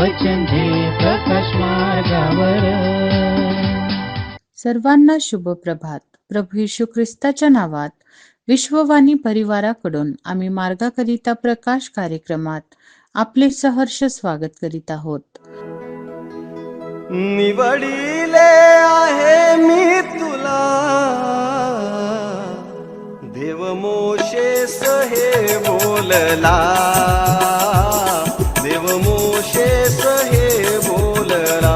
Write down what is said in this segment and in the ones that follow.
वचन दे प्रकाश मार्गावर. सर्वांना शुभ प्रभात. प्रभू येशू ख्रिस्ताच्या नावात विश्ववाणी परिवाराकडून आम्ही मार्गाकरिता प्रकाश कार्यक्रमात आपले सहर्ष स्वागत करीत आहोत. निवडिले आहे मी तुला, देव मोशेस हे बोलला, देव मोशेस हे बोलला.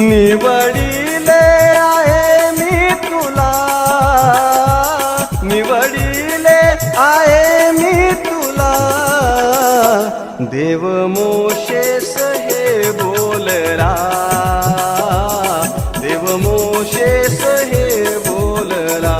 निवडिले आहे मी तुला, निवडिले आहे मी तुला, देव मोशेस हे बोलला, देव मोशेस हे बोलला.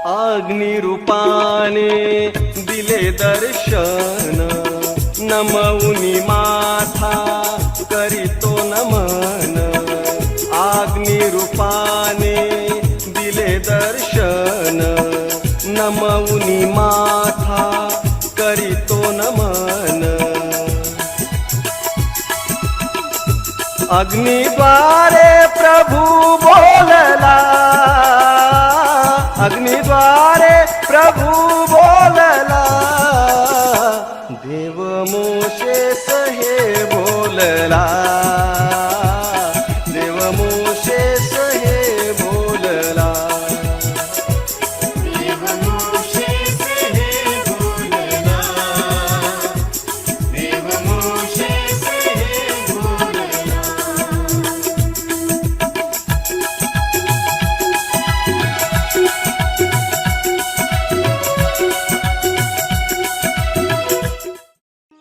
अग्निरूपाने दिले दर्शन, नमऊनी माथा करीतो नमन. अग्निरूपाने दिले दर्शन, नमऊनी माथा करीतो नमन. अग्निद्वारे प्रभू बोलला, अग्निद्वारे प्रभू बोलला, देव मोशेस हे बोलला, देव मोशेस हे बोलला. देव मोशेस हे बोलला, देव मोशेस हे बोलला.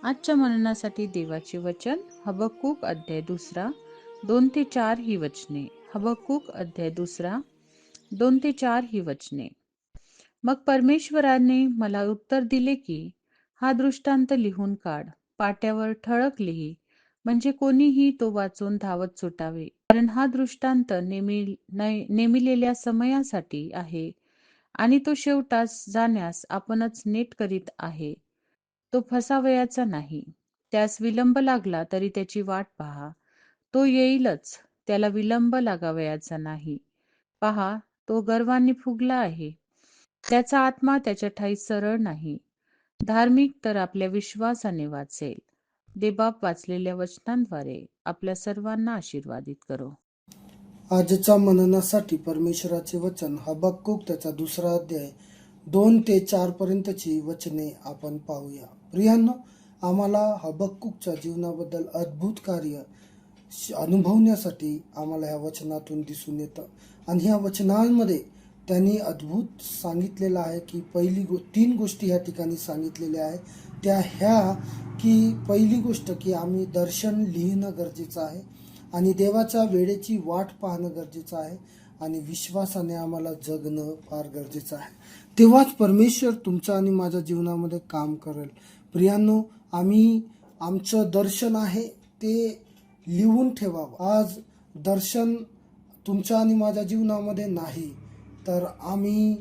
आजच्या मननासाठी देवाचे वचन हबक्कूक अध्याय 2 2-4 ही वचने. हबक्कूक अध्याय 2 2-4 ही वचने. मग परमेश्वराने मला उत्तर दिले की, हा दृष्टांत लिहून काढ, पाट्यावर ठळक लिही, म्हणजे कोणीही तो वाचून धावत सुटावे. कारण हा दृष्टांत नेमिलेल्या समयासाठी आहे आणि तो शेवटास जाण्यास आपणच नेट करीत आहे. तो फसावयाचा नाही. त्यास विलंब लागला तरी त्याची वाट पहा, तो येईलच, त्याला विलंब लागावयाचा नाही. पहा, तो गर्वाने फुगला आहे, त्याचा आत्मा त्याच्या ठाई सरळ नाही. धार्मिक तर आपल्या विश्वासाने वाचेल. देवबाप वाचलेल्या वचनांद्वारे आपल्या सर्वांना आशीर्वादित करो. आजच्या मननासाठी परमेश्वराचे वचन हबक्कूक त्याचा 2 अध्याय 2-4 पर्यंतची वचने आपण पाहूया. प्रियांनो, आम्हाला हबक्कूकच्या जीवनाबद्दल अद्भुत कार्य अनुभवण्यासाठी आम्हाला ह्या वचनातून दिसून येतं. आणि ह्या वचनांमध्ये त्यांनी अद्भुत सांगितलेलं आहे की 3 गोष्टी ह्या ठिकाणी सांगितलेल्या आहे. त्या ह्या की पहिली गोष्ट की आम्ही दर्शन लिहिणं गरजेचं आहे आणि देवाच्या वेळेची वाट पाहणं गरजेचं आहे आणि विश्वासाने आम्हाला जगणं फार गरजेचं आहे. तेव्हाच परमेश्वर तुमच्या आणि माझ्या जीवनामध्ये काम करेल. प्रियांनो, आम्ही आमचं दर्शन आहे ते लिहून ठेवावं. आज दर्शन तुमच्या आणि माझ्या जीवनामध्ये नाही तर आम्ही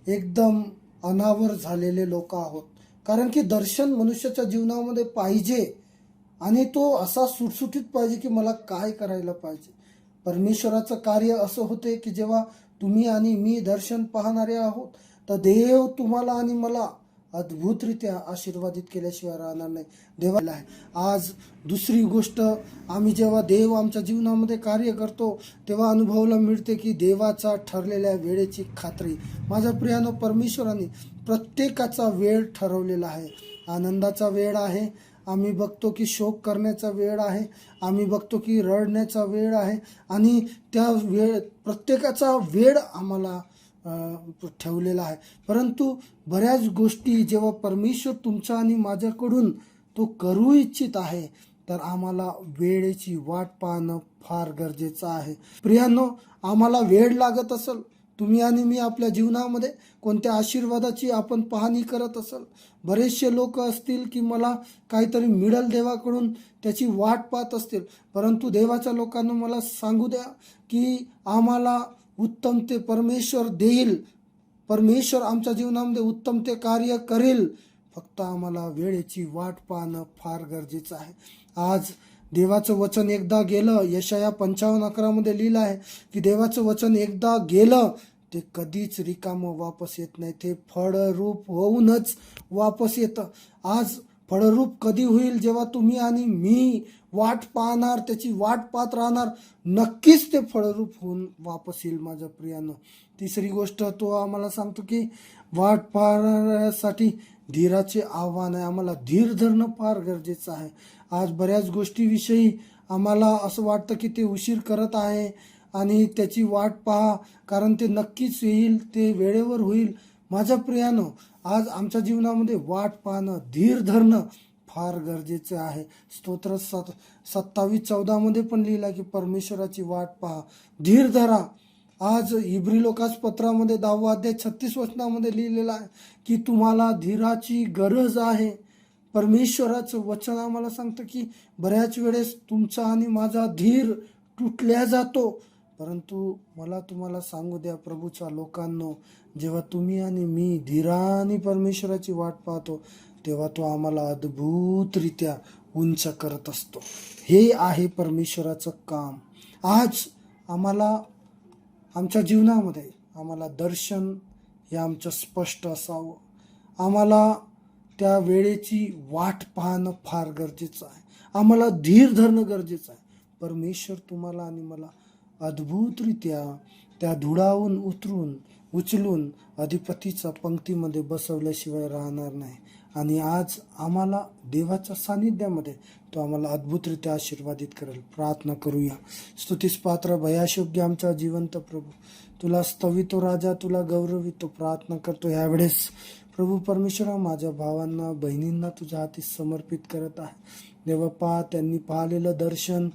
एकदम अनावर झालेले लोक आहोत. कारण की दर्शन मनुष्याच्या जीवनामध्ये पाहिजे आणि तो असा सुटसुटीत पाहिजे की मला काय करायला पाहिजे. परमेश्वराचं कार्य असं होते की जेव्हा तुम्ही आणि मी दर्शन पाहणारे आहोत तर देव तुम्हाला आणि मला अद्भुतरित्या आशीर्वादित केल्याशिवाय राहणार नाही. देवाला आहे. आज दुसरी गोष्ट, आम्ही जेव्हा देव आमच्या जीवनामध्ये कार्य करतो तेव्हा अनुभवायला मिळते की देवाचा ठरलेल्या वेळेची खात्री. माझ्या प्रियानो, परमेश्वराने प्रत्येकाचा वेळ ठरवलेला आहे. आनंदाचा वेळ आहे आम्ही बघतो की शोक करण्याचा वेळ आहे, आम्ही बघतो की रडण्याचा वेळ आहे आणि त्या प्रत्येकाचा वेळ आम्हाला ठेवलेला आहे. परंतु बऱ्याच गोष्टी जेव्हा परमेश्वर तुमच्या आणि माझ्याकडून तो करू इच्छित आहे, तर आम्हाला वेळेची वाट पाहणं फार गरजेचं आहे. प्रियांनो, आम्हाला वेळ लागत असेल, तुम्ही आणि मी आपल्या जीवनामध्ये कोणत्या आशीर्वादाची आपण पाहणी करत असाल, बरेचसे लोक असतील की मला काहीतरी मिळेल देवाकडून त्याची वाट पाहत असतील, परंतु देवाच्या लोकांना मला सांगू द्या की आम्हाला उत्तम ते परमेश्वर देईल, परमेश्वर आमच्या जीवनामध्ये उत्तम ते कार्य करेल. फक्त आम्हाला वेळेची वाट पाहणं फार गरजेचं आहे. आज देवाचं वचन एकदा गेलं, यशाया 55:11 मध्ये लिहिलं आहे की देवाचं वचन एकदा गेलं ते कधीच रिकामं वापस येत नाही, ते फळरूप होऊनच वापस येतं. आज फळरूप कधी होईल? जेव्हा तुम्ही आणि मी वाट पाहणार, त्याची वाट पाहत राहणार, नक्कीच ते फळरूप होऊन वापस येईल माझ्या प्रियानं. तिसरी गोष्ट तो आम्हाला सांगतो की वाट पाहण्यासाठी धीराचे आव्हान आहे. आम्हाला धीर धरणं फार गरजेचं आहे. आज बऱ्याच गोष्टीविषयी आम्हाला असं वाटतं की ते उशीर करत आहे आणि त्याची वाट पहा, कारण ते नक्कीच येईल, ते वेळेवर होईल. माझ्या प्रियानं, आज आमच्या जीवनामध्ये वाट पाहणं, धीर धरणं फार गरजेचं आहे. स्तोत्र 27:14 मध्ये पण लिहिलं की परमेश्वराची वाट पहा, धीर धरा. आज इब्री लोकास पत्रामध्ये 10 अध्याय 36 वचनामध्ये लिहिलेलं आहे की तुम्हाला धीराची गरज आहे. परमेश्वराचं वचन आम्हाला सांगतं की बऱ्याच वेळेस तुमचा आणि माझा धीर तुटल्या जातो, परंतु मला तुम्हाला सांगू द्या प्रभूच्या लोकांनो, जेव्हा तुम्ही आणि मी धीराने परमेश्वराची वाट पाहतो, तेव्हा तो आम्हाला अद्भुतरित्या उंच करत असतो. हे आहे परमेश्वराचं काम. आज आम्हाला आमच्या जीवनामध्ये आम्हाला दर्शन हे आमचं स्पष्ट असावं. आम्हाला त्या वेळेची वाट पाहणं फार गरजेचं आहे. आम्हाला धीर धरणं गरजेचं आहे. परमेश्वर तुम्हाला आणि मला अद्भुतरित्या त्या धुळावून उचलून अधिपतीच्या पंक्तीमध्ये बसवल्याशिवाय राहणार नाही. आणि आज आम्हाला देवाच्या सानिध्यामध्ये तो आम्हाला अद्भुतरित्या आशीर्वादित करेल. प्रार्थना करूया. स्तुतीस पात्र भयाशोग्य आमचा जिवंत प्रभू, तुला स्तवितो राजा, तुला गौरवितो. प्रार्थना करतो यावेळेस प्रभू परमेश्वरा, माझ्या भावांना बहिणींना तुझ्या हाती समर्पित करत आहे. देवा, पहा त्यांनी पाहिलेलं दर्शन,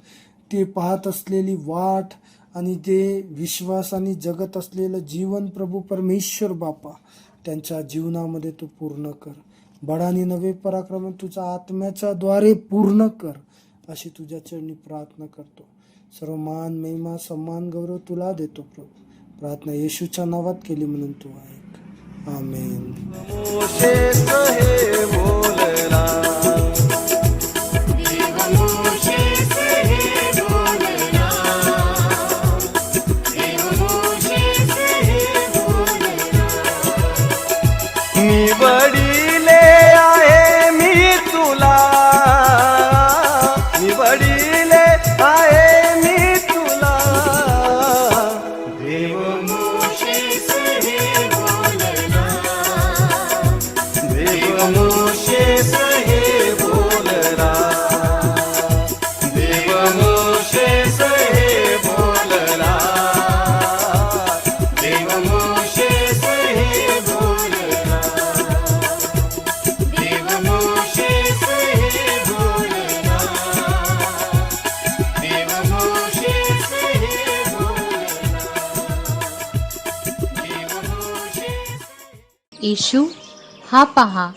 ते पाहत असलेली वाट आणि ते विश्वासाने जगत असलेलं जीवन प्रभू परमेश्वर बापा, त्यांच्या जीवनामध्ये तू पूर्ण कर. बळाने नवे पराक्रम तुझ्या आत्म्याच्या द्वारे पूर्ण कर, अशी तुझ्या चरणी प्रार्थना करतो. सर्व मान, महिमा, सन्मान, गौरव तुला देतो प्रभू. प्रार्थना येशूच्या नावात केली म्हणून तू ऐक. आमेन. मोशेस हे बोलला, देव मोशेस हे बोलला, देव मोशेस हे बोलला. निवडिले आहे मी तुला, निवडिले आहे मी तुला. देव मोशेस हे बोलला, देव मोशेस हे बोलला, देव मोशेस हे बोलला, देव मोशेस हे बोलला, देव मोशेस हे बोलला, देव मोशेस हे बोलला, देव मोशेस. येशू हा पहा,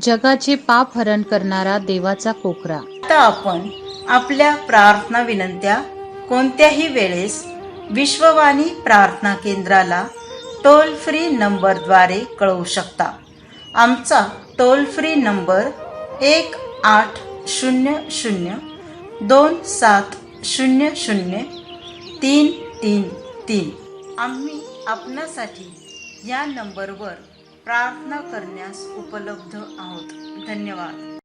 जगाचे पाप हरण करणारा देवाचा कोकरा. आता आपण आपल्या प्रार्थना विनंत्या कोणत्याही वेळेस विश्ववाणी प्रार्थना केंद्राला टोल फ्री नंबरद्वारे कळवू शकता. आमचा टोल फ्री नंबर 1-800-2700-333. आम्ही आपणासाठी या नंबरवर प्रार्थना करण्यास उपलब्ध आहोत. धन्यवाद.